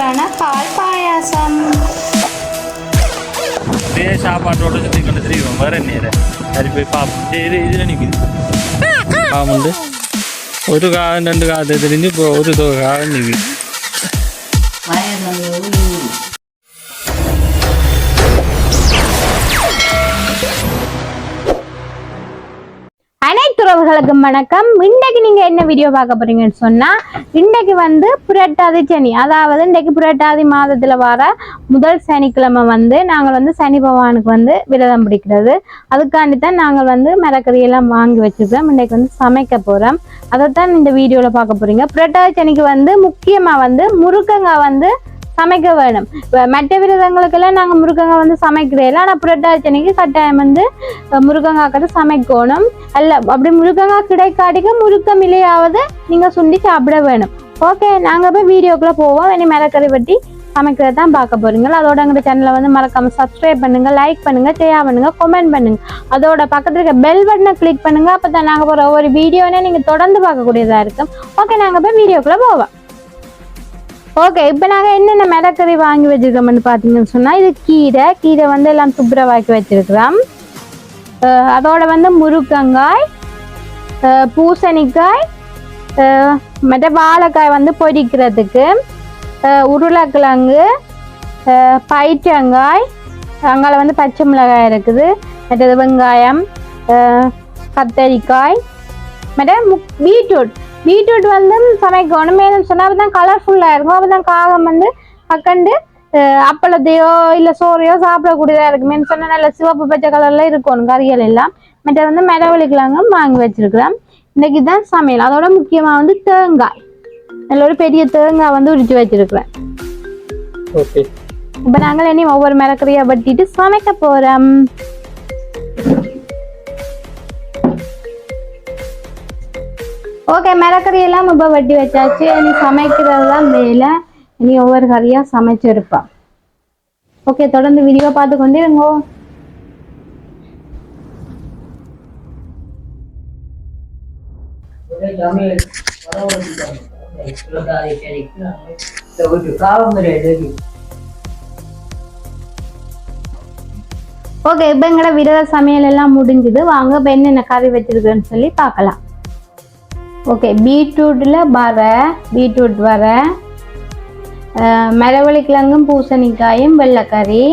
சூப்பரான பால் பாயாசம். சாப்பாட்டோட சுற்றி கொண்டு தெரியும் வர நேரம் சரி போய் பார்ப்போம். இதில் நிற்குது ஆமாண்டு ஒரு காலம் 2 காலத்தை தெரிஞ்சு இப்போ ஒரு காலம் நிற்குது. அனைத்து உறவுகளுக்கு வணக்கம். இன்றைக்கு நீங்க என்ன வீடியோ பார்க்க போறீங்கன்னு சொன்னா, இன்றைக்கு வந்து புரட்டாதி சனி, அதாவது இன்றைக்கு புரட்டாதி மாதத்துல வர முதல் சனிக்கிழமை வந்து நாங்கள் வந்து சனி பகவானுக்கு வந்து விரதம் பிடிக்கிறது. அதுக்காண்டி தான் நாங்கள் வந்து மரக்கறி எல்லாம் வாங்கி வச்சிருக்கோம். இன்றைக்கு வந்து சமைக்க போறோம். அதைத்தான் இந்த வீடியோல பார்க்க போறீங்க. புரட்டாதி சனிக்கு வந்து முக்கியமா வந்து முருங்கங்காய் வந்து சமைக்க வேணும். மற்ற விரதங்களுக்கெல்லாம் நாங்கள் முருங்கங்காய் வந்து சமைக்கிறதில்ல. ஆனால் புரட்டாச்சனைக்கு கட்டாயம் வந்து முருங்கங்காய் கட்டு சமைக்கணும். அல்ல அப்படி முருங்கங்காய் கிடைக்காட்டிக்க முருக்கம் இல்லையாவது நீங்கள் சுண்டி சாப்பிட வேணும். ஓகே, நாங்கள் போய் வீடியோக்குள்ளே போவோம். இனி மிளகறி வெட்டி சமைக்கிறத தான் பார்க்க போறீங்க. அதோட எங்கள் சேனலை வந்து மறக்காம சப்ஸ்கிரைப் பண்ணுங்க, லைக் பண்ணுங்க, ஷேர் பண்ணுங்க, கமெண்ட் பண்ணுங்க. அதோட பக்கத்துல இருக்க பெல் பட்டனை கிளிக் பண்ணுங்க. அப்போ தான் நாங்கள் போகிற ஒவ்வொரு வீடியோனே நீங்கள் தொடர்ந்து பார்க்கக்கூடியதாக இருக்கும். ஓகே, நாங்கள் போய் வீடியோக்குள்ளே போவோம். ஓகே, இப்போ நாங்கள் என்னென்ன மிளகறி வாங்கி வச்சிருக்கோம்னு பார்த்தீங்கன்னு சொன்னால், இது கீரை வந்து எல்லாம் துப்புரவாக்கி வச்சிருக்கிறோம். அதோட வந்து முருங்கங்காய், பூசணிக்காய், மற்ற வாழைக்காய் வந்து பொரிக்கிறதுக்கு, உருளைக்கிழங்கு, பயிற்றங்காய், அங்கால வந்து பச்சை மிளகாய் இருக்குது, மற்றது வெங்காயம், கத்தரிக்காய், மற்ற பீட்ரூட் வந்து சமைக்கணும். மேலும் சொன்னால் தான் கலர்ஃபுல்லாக இருக்கும். அப்போ தான் காகம் வந்து பக்கண்டு அப்பளத்தையோ இல்லை சோறையோ சாப்பிடக்கூடியதாக இருக்கும். மேலும் சொன்னால் நல்ல சிவப்பு பச்சை கலரில் இருக்கணும் கறிகள் எல்லாம். மற்ற வந்து மிளவழிக்கிழங்கும் வாங்கி வச்சிருக்கிறோம். இன்னைக்கு தான் சமையல். அதோட முக்கியமாக வந்து தேங்காய், நல்ல ஒரு பெரிய தேங்காய் வந்து உரிச்சு வச்சிருக்கிறேன். ஓகே, இப்போ நாங்கள் இனி ஒவ்வொரு மிளகறியை வெட்டிட்டு சமைக்க போகிறோம். ஓகே, மிளகறி எல்லாம் இப்போ வெட்டி வச்சாச்சு. இனி சமைக்கிறது தான் வேலை. இனி ஒவ்வொரு கறியாக சமைச்சிருப்பான். ஓகே, தொடர்ந்து வீடியோ பார்த்து கொண்டு இருங்கோ. ஓகே, இப்போ எங்களோட விரத சமையல் எல்லாம் முடிஞ்சுது. வாங்க இப்போ என்னென்ன கறி வச்சிருக்குன்னு சொல்லி பார்க்கலாம். ஓகே, பீட்ரூட் வர மரவள்ளிக்கிழங்கும் பூசணிக்காயும் வெள்ளைக்கறி,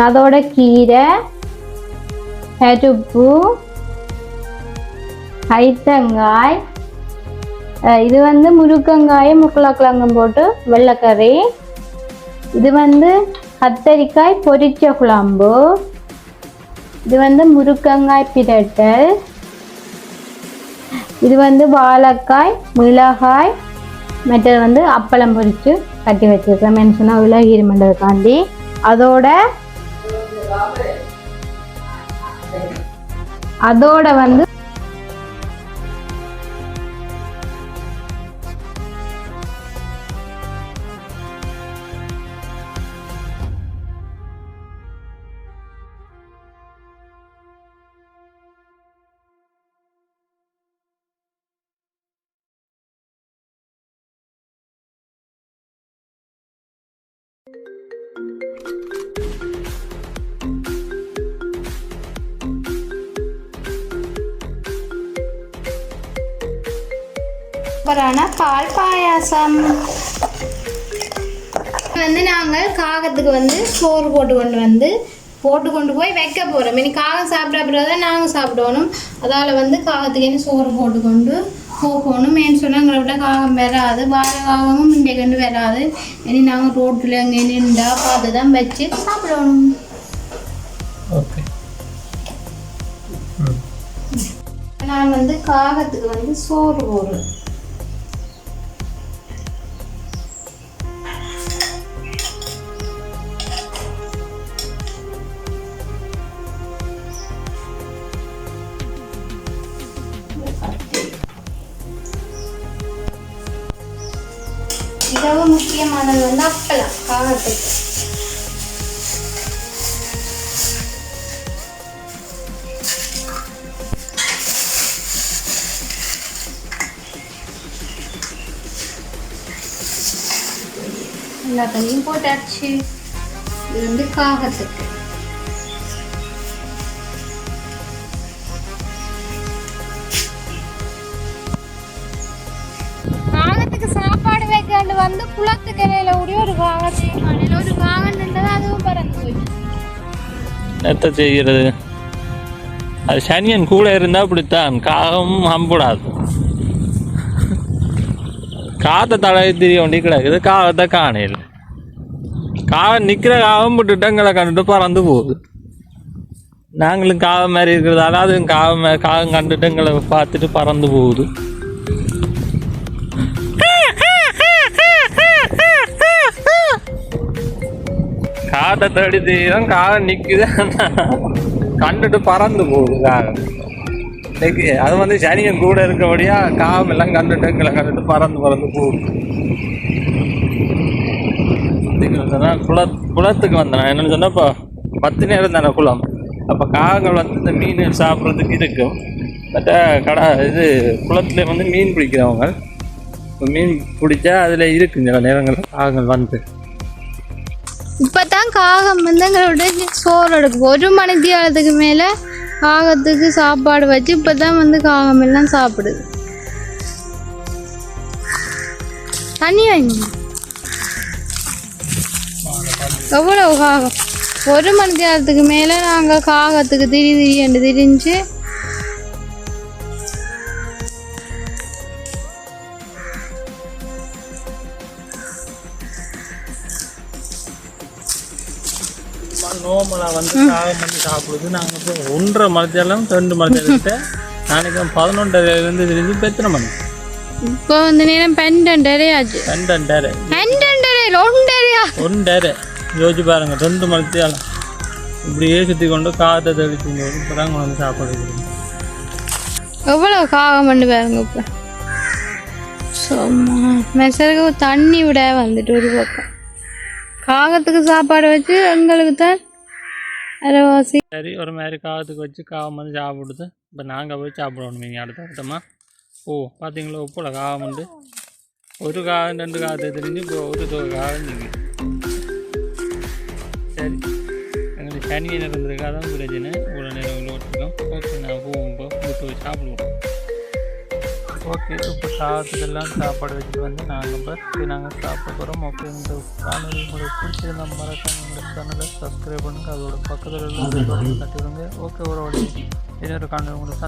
அதோட கீரை, பருப்பு, கைத்தங்காய், இது வந்து முருங்கங்காயும் முருளைக்கிழங்கும் போட்டு வெள்ளைக்கறி, இது வந்து கத்தரிக்காய் பொரிச்ச குழம்பு, இது வந்து முருங்கங்காய் பிரட்டல், இது வந்து வாழைக்காய், மிளகாய், மற்றது வந்து அப்பளம் பொரிச்சு கட்டி வச்சிருக்கேன். என்ன சொன்னால் விலகிருமன்றதுக்காண்டி. அதோட வந்து சூப்பரான பால் பாயாசம். வந்து நாங்கள் காகத்துக்கு வந்து சோறு போட்டு கொண்டு போய் வைக்க போகிறோம். இனி காகம் சாப்பிட அப்புறம் நாங்கள் சாப்பிடணும். அதால் வந்து காகத்துக்கு இனி சோறு போட்டு கொண்டு போகணும். ஏன்னு சொன்னால் எங்களை விட காகம் வராது, வாழை காகமும் இன்றைக்கு கண்டு வராது. இனி நாங்கள் ரோட்டில் அங்கே நின்றா பார்த்து தான் வச்சு சாப்பிடணும். ஓகே, நான் வந்து காகத்துக்கு வந்து சோறு போடுறேன். மிகவும் முக்கியமானது வந்து அப்பளம் காகத்துக்கு. எல்லா தண்ணியும் போட்டாச்சு. இது வந்து காகத்துக்கு. காகத்துக்கு சாப்பாடு வைக்காண்டு வந்து குளத்துக்கு இலையில கூடிய ஒரு காகத்தையும் காலையில் ஒரு காகம் நின்றது, அதுவும் பறந்து போயிடுச்சு. என்னத்த செய்கிறது? அது சனியன் கூட இருந்தா அப்படித்தான், காகமும் அம்புடாது. காற்றை தடவை தெரிய வேண்டி கிடக்குது, காகத்தை காணையில். காகம் நிற்கிற காகம் விட்டுட்டங்களை கண்டுட்டு பறந்து போகுது. நாங்களும் காகம் மாதிரி இருக்கிறதால அதுவும் காகம் கண்டுட்டு எங்களை பார்த்துட்டு பறந்து போகுது. காட்டை தேடி தெரியும், காகம் நிற்குது, கண்டுட்டு பறந்து போகுது காகம். இன்னைக்கு அது வந்து சனியன் கூட இருக்கபடியா காகம் எல்லாம் கண்டுட்டு எங்களை கண்டுட்டு பறந்து போகுது. குளத்துக்கு வந்தேன். என்னன்னு சொன்னா இப்போ 10 நேரம் தானே குளம். அப்போ காகங்கள் வந்து இந்த மீன் சாப்பிட்றதுக்கு இருக்கும். பட் இது குளத்துல வந்து மீன் பிடிக்கிறவங்க இப்போ மீன் பிடிச்சா அதில் இருக்கு சில நேரங்கள் காகங்கள் வந்து. இப்போதான் காகம் வந்து எங்களோட சோறு எடுக்கும். 1 மணித்தியாலத்துக்கு மேலே காகத்துக்கு சாப்பாடு வச்சு இப்போதான் வந்து காகம் எல்லாம் சாப்பிடுது. தண்ணி வாங்கி எவ்வளோ காகம்? 1 மணித்தியாலத்துக்கு மேலே நாங்கள் காகத்துக்கு திரிஞ்சு நோமலாக வந்து காகம் வந்து சாப்பிடுது. நாங்கள் இப்போ 1.5 மணித்தியாலம் 2 மணித்தியாலத்திட்ட நாளைக்கு 11:30 தெரிஞ்சு இப்போ எத்தனை மணி? இப்போ வந்து நேரம் 12:30 ஆச்சு. 1:30 யோசிச்சு பாருங்க. 2 மணித்தியாலம் இப்படியே சுற்றி கொண்டு காற்றை தெளிச்சு போது இப்போ தான் வந்து சாப்பாடு. எவ்வளோ காகம் பண்ணி பாருங்க. இப்போ சும்மா மெசருக்கு தண்ணி விட வந்துட்டு ஒரு பக்கம் காகத்துக்கு சாப்பாடு வச்சு எங்களுக்கு தான் அரைவாசி. சரி, ஒரு மாதிரி காகத்துக்கு வச்சு காகம் வந்து சாப்பிடுது. இப்போ நாங்கள் போய் சாப்பிடணும். நீங்கள் அடுத்தமா பார்த்தீங்களா உப்புல காகம் உண்டு. ஒரு காகம் 2 காகத்தை தெரிஞ்சு இப்போ ஒரு காகம் நீங்கள். சரி, எங்களுக்கு சனியை இருந்திருக்கா தான் பிரச்சனை. இவ்வளோ நேரம் ஓட்டிருக்கோம். ஓகே, நான் போகும்போது விட்டு போய் சாப்பிடுவோம். ஓகே, இப்போ காகத்துக்கெல்லாம் சாப்பாடு வச்சுட்டு வந்து நாங்கள் சாப்பிட போகிறோம். ஓகே, இந்த காணொலி உங்களுக்கு பிடிச்சிருந்தா மறக்காம எங்கள் சேனலை சப்ஸ்கிரைப் பண்ணுங்க. அதோட பக்கத்தில் தட்டிவிடுங்க. ஓகே, ஒரு இன்னொரு காணொலி உங்களுக்கு